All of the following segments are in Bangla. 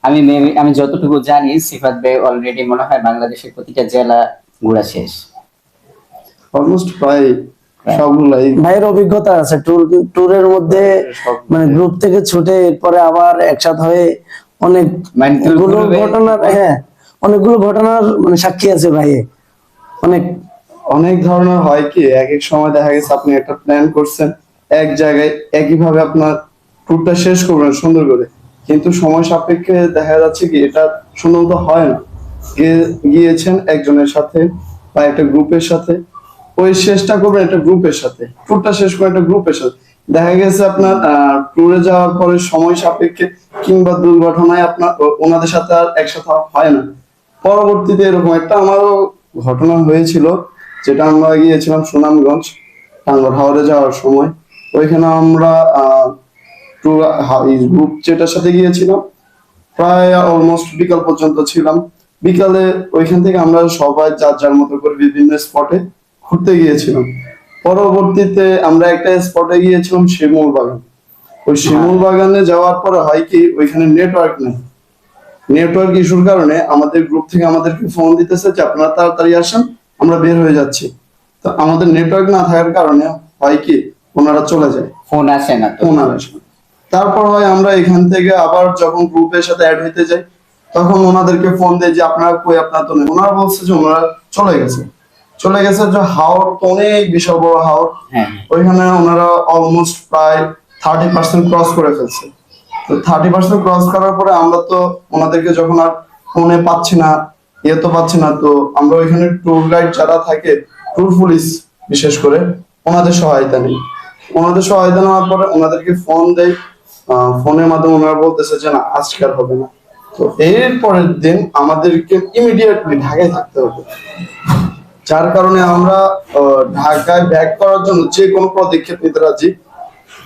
আমি যতটুকু জানি সিফাত ভাই অলরেডি মনে হয় বাংলাদেশের প্রতিটা জেলা ঘোরা শেষ। অলমোস্ট প্রায় প্রায়। সবগুলাই ভাইয়ের অভিজ্ঞতা আছে ট্যুরের মধ্যে, সব মানে গ্রুপ থেকে ছুটে এরপরে আবার একসাথে হয়ে মানে অনেকগুলো ঘটনার, হ্যাঁ অনেকগুলো ঘটনার মানে সাক্ষী আছে ভাই। অনেক অনেক ধরনের হয় কি, এক এক সময় দেখা গেছে আপনি একটা প্ল্যান করছেন এক জায়গায়, একইভাবে আপনার ট্যুরটা শেষ করবেন সুন্দর করে, কিন্তু সময় সাপেক্ষে দেখা যাচ্ছে কি এটা সুন্দর মতো হয় না। গিয়েছেন একজনের সাথে বা একটা গ্রুপের সাথে, ওই শেষটা করবেন একটা গ্রুপের সাথে, ট্যুরটা শেষ করবেন একটা গ্রুপের সাথে, দেখা গেছে আপনার ট্যুরে যাওয়ার পরে সময় সাপেক্ষে কিংবা দুর্ঘটনায় আপনার ওনাদের সাথে আর একসাথে হয় না। পরবর্তীতে এরকম একটা আমারও ঘটনা হয়েছিল, যেটা আমরা গিয়েছিলাম সুনামগঞ্জ টাঙ্গর হাওরে যাওয়ার সময়। ওইখানে আমরা গ্রুপ যেটার সাথে গিয়েছিলাম প্রায় অলমোস্ট বিকাল পর্যন্ত ছিলাম। বিকালে ওইখান থেকে আমরা সবাই যার যার মতো করে বিভিন্ন স্পটে ঘুরতে গিয়েছিলাম। পরবর্তীতে আমরা একটা স্পটে গিয়েছিলাম শিমুল বাগান। ওই শিমুল বাগানে যাওয়ার পরে হয় কি, ওইখানে নেটওয়ার্ক নেই। নেটওয়ার্ক ইস্যুর কারণে আমাদের গ্রুপ থেকে আমাদেরকে ফোন দিতেছে যে আপনারা তাড়াতাড়ি আসেন, আমরা বের হয়ে যাচ্ছি। তো আমাদের নেটওয়ার্ক না থাকার কারণে হয় কি, ওনারা চলে যায়, ফোন আসে না তো। ফোন আর আসে না। তারপর হয় আমরা এখান থেকে আবার যখন গ্রুপের সাথে অ্যাড হইতে যাই, তখন ওনাদেরকে ফোন দেয় যে আপনারা কই, আপনারা তো নেই। ওনারা বলছে যে ওনারা চলে গেছে। চলে গেছে যে হাওর তো অনেক বিশাল বড় হাওর, হ্যাঁ, ওইখানে ওনারা অলমোস্ট প্রায় 30% ক্রস করে ফেলছে। তো 30% ক্রস করার পরে আমরা তো ওনাদেরকে যখন আর ফোনে পাচ্ছি না, ইয়ে তো পাচ্ছি না, তো আমরা ওইখানে ট্যুর গাইড যারা থাকে, ট্যুর পুলিশ বিশেষ করে, ওনাদের সহায়তা নেই। ওনাদের সহায়তা নেওয়ার পরে ওনাদেরকে ফোন দেয়, ফোনের মাধ্যমে ওনারা বলতেছে যে না আজকে আর হবে না। তো এর পরের দিন আমাদেরকে ইমিডিয়েটলি ঢাকায় থাকতে হবে, যার কারণে আমরা ঢাকায় ব্যাক করার জন্য যে কোনো পদক্ষেপ নিতে রাজি।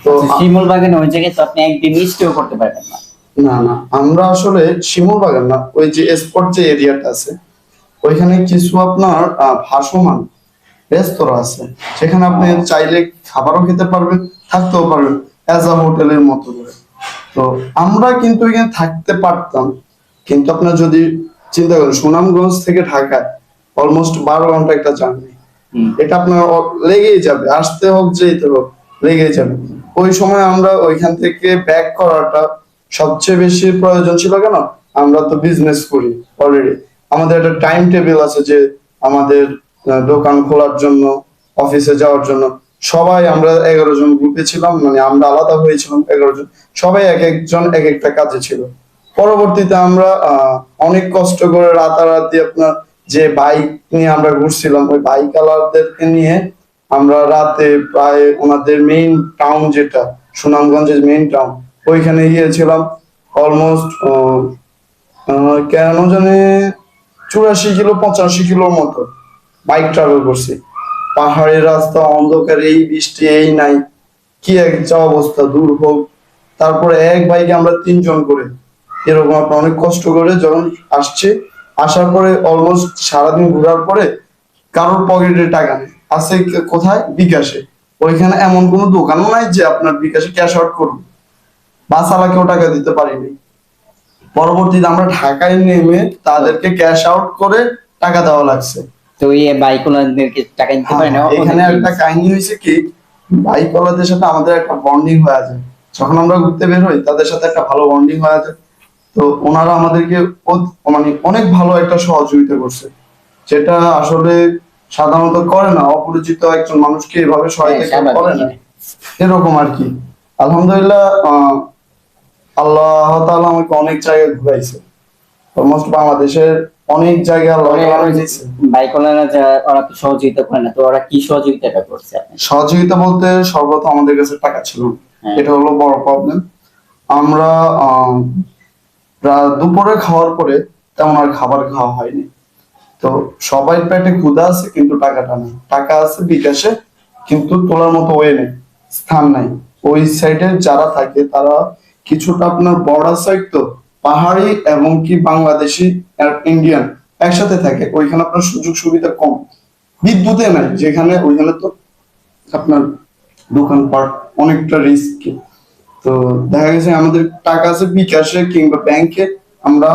তো শিমুল বাগানে ওই জায়গায় তো আপনি একদিন স্টেও করতে পারবেন না। না না, আমরা আসলে শিমুল বাগান না, ওই যে স্পট যে এরিয়াটা আছে ওইখানে কিছু আপনার ভাসমান রেস্তোরাঁ আছে, সেখানে আপনি চাইলে খাবারও খেতে পারবেন, থাকতেও পারবেন অ্যাজ আ হোটেলের মতো করে। তো আমরা কিন্তু এখানে থাকতে পারতাম, কিন্তু আপনার যদি চিন্তা করেন সুনামগঞ্জ থেকে ঢাকায় অলমোস্ট 12 ঘন্টা একটা জার্নি, এটা আপনার লেগেই যাবে, আসতে হোক যেতে হোক লেগেই যাবে। ওই সময় আমরা ওইখান থেকে ব্যাক করাটা সবচেয়ে বেশি প্রয়োজন ছিল। কেন, আমরা তো বিজনেস করি অলরেডি, আমাদের একটা টাইম টেবিল আছে যে আমাদের দোকান খোলার জন্য, অফিসে যাওয়ার জন্য। সবাই আমরা 11 জন গ্রুপে ছিলাম, মানে আমরা আলাদা হয়েছিলাম 11 জন, সবাই এক একজন এক একটা কাজে ছিল। পরবর্তীতে আমরা অনেক কষ্ট করে রাতারাতি আপনার যে বাইক নিয়ে আমরা ঘুরছিলাম, ওই বাইক আলাদেরকে নিয়ে আমরা রাতে প্রায় ওনাদের মেইন টাউন যেটা সুনামগঞ্জের মেইন টাউন, ওইখানে গিয়েছিলাম। অলমোস্ট কেন জানি 84 কিলো 85 কিলোর মতো বাইক ট্রাভেল করছি। পাহাড়ের রাস্তা, অন্ধকার, এই বৃষ্টি এই নাই, কি একটা অবস্থা, দূর হোক। তারপরে এক বাইকে আমরা 3 জন করে এরকম আপনার অনেক কষ্ট করে যখন আসছে, আসার পরে অলমোস্ট সারাদিন ঘোরার পরে কারোর পকেটে টাকা নেই, আছে কোথায়, বিকাশে। ওইখানে এমন কোনো দোকানও নাই যে আপনার বিকাশে ক্যাশ আউট করবে, বাসালাকেও টাকা দিতে পারিনি। পরবর্তীতে আমরা ঢাকায় নেমে তাদেরকে ক্যাশ আউট করে টাকা দেওয়া লাগছে। তো এই বাইকওয়ালাদেরকে টাকা দিতে পারে না। এখানে একটা কাহিনী হয়েছে কি, বাইকওয়ালাদের সাথে আমাদের একটা বন্ডিং হয়ে যায়, যখন আমরা ঘুরতে বের হই তাদের সাথে একটা ভালো বন্ডিং হয়ে যায়। তো ওনারা আমাদেরকে মানে অনেক ভালো একটা সহযোগিতা করছে, যেটা আসলে সাধারণত করে না, অপরিচিত একজন মানুষকে এভাবে সহায়তা করে না, এরকম আর কি। আলহামদুলিল্লাহ, আল্লাহ তাআলা আমাকে অনেক জায়গায় ঘুরাইছে, অলমোস্ট বাংলাদেশের অনেক জায়গায় আল্লাহ তাআলা দিয়েছে। বাইকওয়ালারা যারা ওরা তো সহযোগিতা করে না, তো ওরা কি সহযোগিতাটা করছে আপনি? সহযোগিতা বলতে সর্বপ্রথম আমাদের কাছে টাকা ছিল না, হ্যাঁ। এটা হলো বড় প্রবলেম। আমরা দুপুরে খাওয়ার পরে তেমন আর খাবার খাওয়া হয়নি। তো সবাই পেটে ক্ষুধা আছে কিন্তু টাকাটা নেই, টাকা আছে বিকাশে কিন্তু তোলার মতো ওয়ে নেই, স্থান নাই। ওই সাইডে যারা থাকে তারা কিছুটা আপনার বর্ডার সাইড, তো পাহাড়ি এবং কি বাংলাদেশি আর ইন্ডিয়ান একসাথে থাকে, ওইখানে আপনার সুযোগ সুবিধা কম, বিদ্যুতে নাই যেখানে, ওইখানে তো আপনার দোকানপাট অনেকটা রিস্কি। তো দেখা গেছে আমাদের টাকা আছে বিকাশে কিংবা ব্যাংকে, আমরা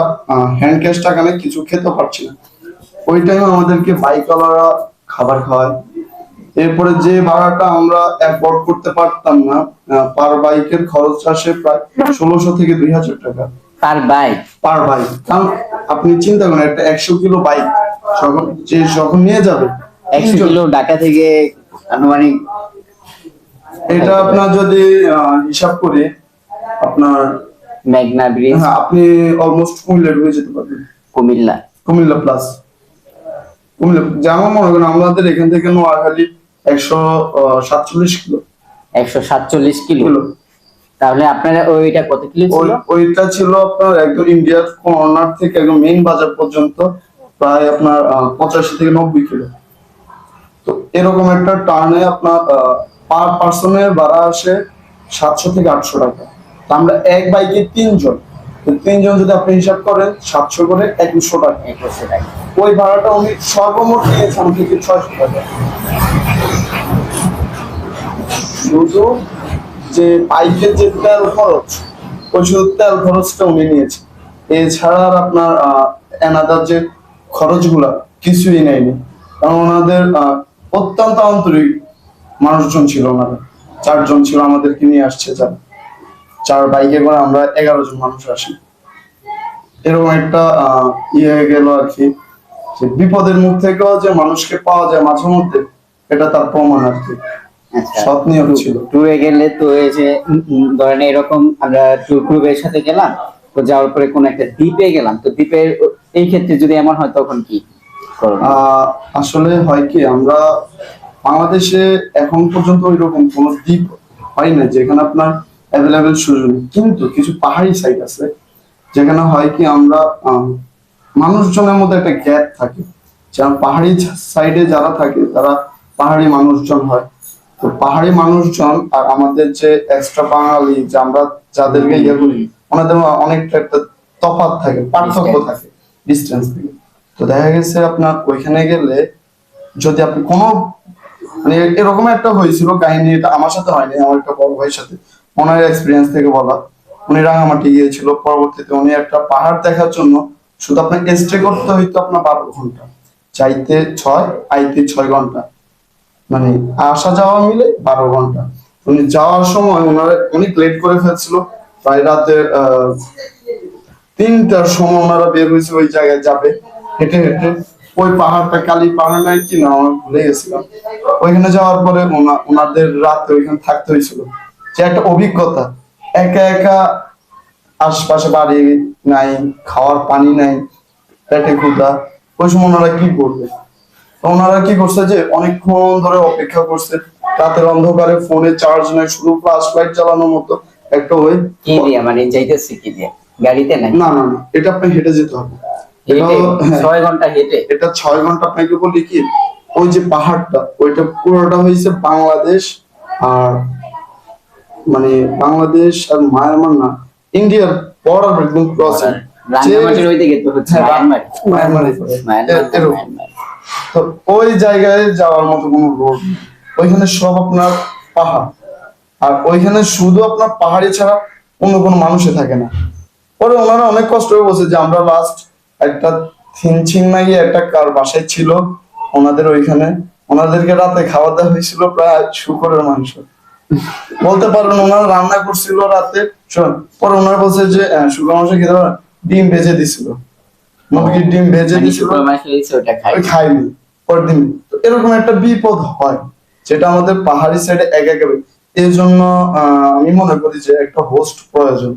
হ্যান্ড ক্যাশ টাকা নিয়ে কিছু খেতে পারছি না, ওই টাইমে আমাদেরকে বাইকওয়ালারা খাবার খাওয়ায়। এরপরে যে ভাড়াটা আমরা অ্যাফোর্ড করতে পারতাম না, পার বাইকের খরচ আসে প্রায় 1600 থেকে 2000 টাকা পার বাইক। পার বাইক। কারণ আপনি চিন্তা করেন একটা 100 কিলো বাইক যখন নিয়ে যাবে 100 কিলো ঢাকা থেকে আনুমানিক এটা আপনার যদি হিসাব করে আপনার মেঘনা ব্রিজ, হ্যাঁ আপনি অলমোস্ট কুমিল্লা ঢুকে যেতে পারবেন। কুমিল্লা। কুমিল্লা প্লাস কুমিল্লা, যেমন মনে করেন আমাদের এখান থেকে নোয়াখালী 147 কিলো। 147 কিলো। কিলো। তাহলে আপনারা ওইটা কত কিলো ছিল? ওইটা ছিল আপনার একদম ইন্ডিয়ার কর্নার থেকে একদম মেইন বাজার পর্যন্ত প্রায় আপনার 85 থেকে 90 কিলো। তো এরকম একটা টার্নে আপনার পার পার্সনের ভাড়া আসে 700 থেকে 800 টাকা। তো আমরা এক বাইকে 3 জন, তো 3 জন যদি আপনি হিসাব করেন 700 করে 2100 টাকা। 2100 টাকা। ওই ভাড়াটা উনি সর্বমোট নিয়েছে আমার থেকে 600 টাকা। শুধু যে বাইকের যে তেল খরচ, ওই শুধু তেল খরচটা উনি নিয়েছে, এছাড়া আর আপনার এনাদার যে খরচগুলা কিছুই নেয়নি। কারণ ওনাদের অত্যন্ত আন্তরিক মানুষজন ছিল, ওনারা 4 জন ছিল আমাদেরকে নিয়ে আসছে, যারা 4 বাইকে করে আমরা 11 জন মানুষ আসি। এরকম একটা ইয়ে হয়ে গেল আর কি, যে বিপদের মুখ থেকেও যে মানুষকে পাওয়া যায় মাঝে মধ্যে, এটা তার প্রমাণ আর কি। আচ্ছা, সব নিয়ম ছিল। ট্যুরে গেলে তো এই যে ধরেন এরকম আমরা ট্যুর গ্রুপের সাথে গেলাম, তো যাওয়ার পরে কোন একটা দ্বীপে গেলাম, তো দ্বীপের এই ক্ষেত্রে যদি এমন হয় তখন কি করবেন? আসলে হয় কি, আমরা বাংলাদেশে এখন পর্যন্ত ওইরকম কোনো দ্বীপ হয় না যেখানে আপনার অ্যাভেলেবেল সুযোগ নেই। কিন্তু কিছু পাহাড়ি সাইট আছে যেখানে হয় কি, আমরা মানুষজনের মধ্যে একটা গ্যাপ থাকে। যেমন পাহাড়ি সাইডে যারা থাকে তারা পাহাড়ি মানুষজন হয়। তো পাহাড়ি মানুষজন আর আমাদের যে এক্সট্রা বাঙালি যে আমরা যাদেরকে ইয়ে করি, ওনাদের অনেকটা একটা তফাৎ থাকে, পার্থক্য থাকে, ডিস্টেন্স থাকে। তো দেখা গেছে আপনার ওইখানে গেলে যদি আপনি কোনো মানে এরকম একটা হয়েছিল কাহিনী, এটা আমার সাথে হয়নি, আমার একটা বড় ভাইয়ের সাথে, ওনার এক্সপিরিয়েন্স থেকে বলা। উনি রাঙামাটি গিয়েছিল, পরবর্তীতে উনি একটা পাহাড় দেখার জন্য শুধু আপনাকে স্টে করতে হইতো আপনার 12 ঘন্টা, চাইতে 6 আইতে 6 ঘন্টা, মানে আসা যাওয়া মিলে 12 ঘন্টা। উনি যাওয়ার সময় ওনার অনেক লেট করে ফেলছিল, প্রায় রাতে 3টার সময় ওনারা বের হয়েছে ওই জায়গায় যাবে হেঁটে হেঁটে। ওই পাহাড়টা কালী পাহাড় নাই কি না আমি ভুলে গেছিলাম। ওইখানে যাওয়ার পরে ওনাদের রাতে ওইখানে থাকতে হয়েছিল, যে একটা অভিজ্ঞতা। একা একা, আশপাশে বাড়ি নাই, খাওয়ার পানি নাই, পেটে ক্ষুধা, ওই সময় ওনারা কি করবে? ওনারা কি করছে যে অনেকক্ষণ ধরে অপেক্ষা করছে, রাতের অন্ধকারে ফোনে চার্জ নাই, শুধু ফ্ল্যাশ লাইট চালানোর মতো একটা ওই। কি দিয়ে মানে যাইতেছে কি দিয়ে? গাড়িতে নাই? না না না, এটা আপনি হেঁটে যেতে হবে। হেঁটে? হ্যাঁ। 6 ঘন্টা হেঁটে? এটা 6 ঘন্টা। আপনাকে বলি কি, ওই যে পাহাড়টা ওইটা পুরোটা হয়েছে বাংলাদেশ আর মানে বাংলাদেশ আর মায়ানমার না, ইন্ডিয়ার বর্ডার একদম ক্রসিং। রাঙ্গামাটির ওইদিকে তো হচ্ছে মায়ানমার। মায়ানমারে মায়ানমার। তো ওই জায়গায় যাওয়ার মতো কোনো রোড, ওইখানে সব আপনার পাহাড়, আর ওইখানে শুধু আপনার পাহাড়ি ছাড়া অন্য কোনো মানুষে থাকে না। পরে ওনারা অনেক কষ্ট হয়ে বসে যে আমরা লাস্ট একটা থিনচিংনাই একটা কার বাসায় ছিল ওনাদের ওইখানে, ওনাদেরকে রাতে খাওয়া দাওয়া হয়েছিল প্রায় শুকরের মাংস। বলতে পারেন ওনারা রান্না করছিল রাতে, পরে ওনারা বলছে যে শুকর মাংস খেতে পারেন, ডিম ভেজে দিছিল, মুরগির ডিম ভেজে দিছিল, ওই খাইনি পরের দিন। তো এরকম একটা বিপদ হয় যেটা আমাদের পাহাড়ি সাইডে একেবারে। এই জন্য আমি মনে করি যে একটা হোস্ট প্রয়োজন,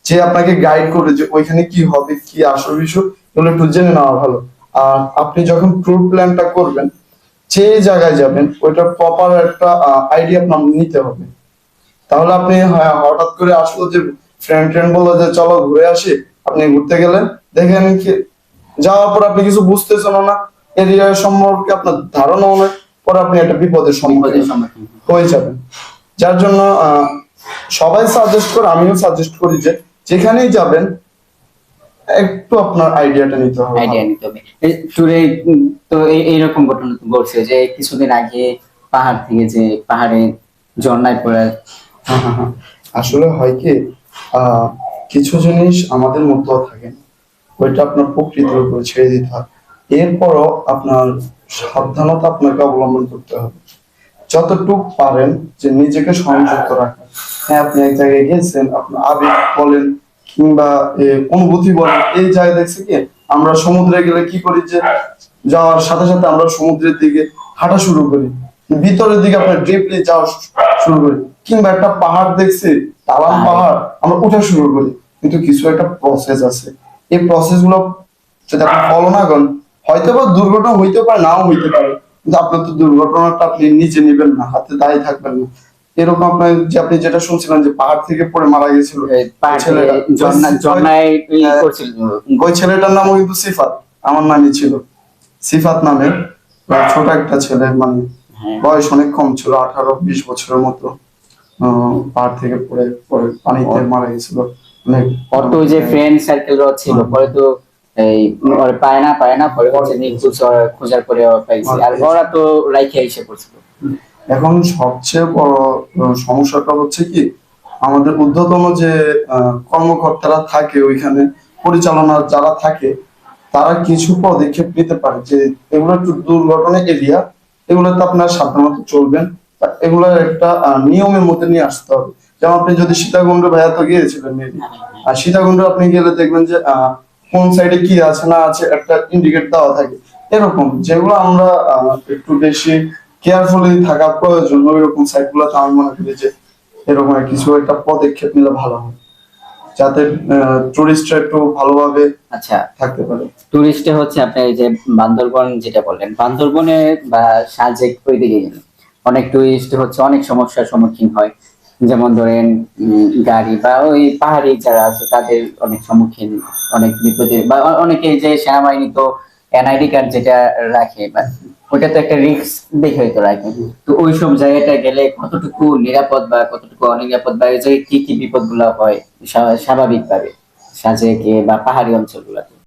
যে আপনাকে গাইড করবে যে ওইখানে কি হবে, কি আসল বিষয়, এগুলো একটু জেনে নেওয়া ভালো। আর আপনি যখন ট্যুর প্ল্যানটা করবেন, যে জায়গায় যাবেন ওইটা প্রপার একটা আইডিয়া আপনার নিতে হবে। তাহলে আপনি হঠাৎ করে আসলো যে ফ্রেন্ড বললো যে চলো ঘুরে আসি, আপনি ঘুরতে গেলেন, দেখেন কি যাওয়ার পর আপনি কিছু বুঝতেছেন না, এরিয়া সম্পর্কে আপনার ধারণাও নেই, পরে আপনি একটা বিপদের সম্মুখীন হয়ে যাবেন। যার জন্য সবাই সাজেস্ট করে, আমিও সাজেস্ট করি যে যেখানেই যাবেন একটু আপনার আইডিয়াটা নিতে হবে। ট্যুরে তো এইরকম ঘটনা তো বলছে যে কিছুদিন আগে পাহাড় থেকে যে পাহাড়ে ঝর্ণায় পড়ে। আসলে হয় কি, কিছু জিনিস আমাদের মধ্যেও থাকে না, ওইটা আপনার প্রকৃতির উপর ছেড়ে দিতে হয়। এরপরও আপনার সাবধানতা আপনাকে অবলম্বন করতে হবে, যতটুকু পারেন যে নিজেকে সংযত রাখা। হ্যাঁ, আপনি এক জায়গায় গেছেন, আপনার আবেগ বলেন কিংবা অনুভূতি বলেন, এই জায়গায় দেখছে কি আমরা সমুদ্রে গেলে কি করি, যে যাওয়ার সাথে সাথে আমরা সমুদ্রের দিকে হাঁটা শুরু করি, ভিতরের দিকে আপনার ডিপলি যাওয়া শুরু করি, কিংবা একটা পাহাড় দেখছি, টালান পাহাড়, আমরা উঠা শুরু করি। কিন্তু কিছু একটা প্রসেস আছে, এই প্রসেস গুলো যদি আপনি ফলো না করেন, হয়তো বা দুর্ঘটনা হইতে পারে, নাও হইতে পারে, কিন্তু আপনার তো দুর্ঘটনাটা আপনি নিজে নেবেন না, হাতে দাঁড়িয়ে থাকবেন না। এরকম আপনার যে আপনি যেটা শুনছিলেন যে পাহাড় থেকে পড়ে মারা গেছিল ছেলেটা, ঝর্ণায় হ্যাঁ, করছিল। ওই ছেলেটার নামও কিন্তু সিফাত, আমার নামই ছিল সিফাত নামে, ছোট একটা ছেলে, মানে হ্যাঁ। বয়স অনেক কম ছিল, 18-20 বছরের মতো। পাহাড় থেকে পড়ে পরে পানিতে মারা গেছিল। অনেক ওর তো ওই যে ফ্রেন্ড সার্কেল ছিল, পরে তো এই ওর পায় না পরে হচ্ছে নিখোঁজ, ওর খোঁজার পরে ওর পাইছে, আর ওরা তো রাইখে এসে পড়ছিল। এখন সবচেয়ে বড় সমস্যাটা হচ্ছে কি, আমাদের ঊর্ধ্বতন যে কর্মকর্তারা থাকে ওইখানে, পরিচালনার যারা থাকে, তারা কিছু পদক্ষেপ নিতে পারে যে এগুলো একটু দুর্ঘটনা এরিয়া, এগুলোতে আপনার সাবধানতা চলবেন, এগুলোর একটা নিয়মের মধ্যে নিয়ে আসতে হবে। যেমন আপনি যদি সীতাকুণ্ড, ভাইয়া তো গিয়েছিলেন maybe, আর সীতাকুণ্ড আপনি গেলে দেখবেন যে কোন সাইডে কি আছে না আছে একটা ইন্ডিকেট দেওয়া থাকে। এরকম যেগুলো আমরা একটু বেশি কেয়ারফুলি থাকা প্রয়োজন, ওইরকম সাইট গুলোতে আমি মনে করি যে এরকম কিছু একটা পদক্ষেপ নিলে ভালো হয়, যাতে টুরিস্টরা একটু ভালোভাবে আচ্ছা, থাকতে পারে। টুরিস্টে হচ্ছে আপনার এই যে বান্দরবন যেটা বললেন, বান্দরবনে বা সাজেক ওই দিকে গেলে অনেক টুরিস্ট হচ্ছে অনেক সমস্যার সম্মুখীন হয়। যেমন ধরেন গাড়ি বা ওই পাহাড়ি যারা আছে তাদের অনেক সম্মুখীন, অনেক বিপদে, বা অনেকে যে সেনাবাহিনী তো এনআইডি কার্ড যেটা রাখে, বা ওটা তো একটা রিস্ক দেখে হয়তো রাখে। তো ওই সব জায়গাটা গেলে কতটুকু নিরাপদ বা কতটুকু অনিরাপদ, বা ওই জায়গায় কি কি বিপদ গুলা হয় স্বাভাবিকভাবে সাজেকে বা পাহাড়ি অঞ্চলগুলোতে?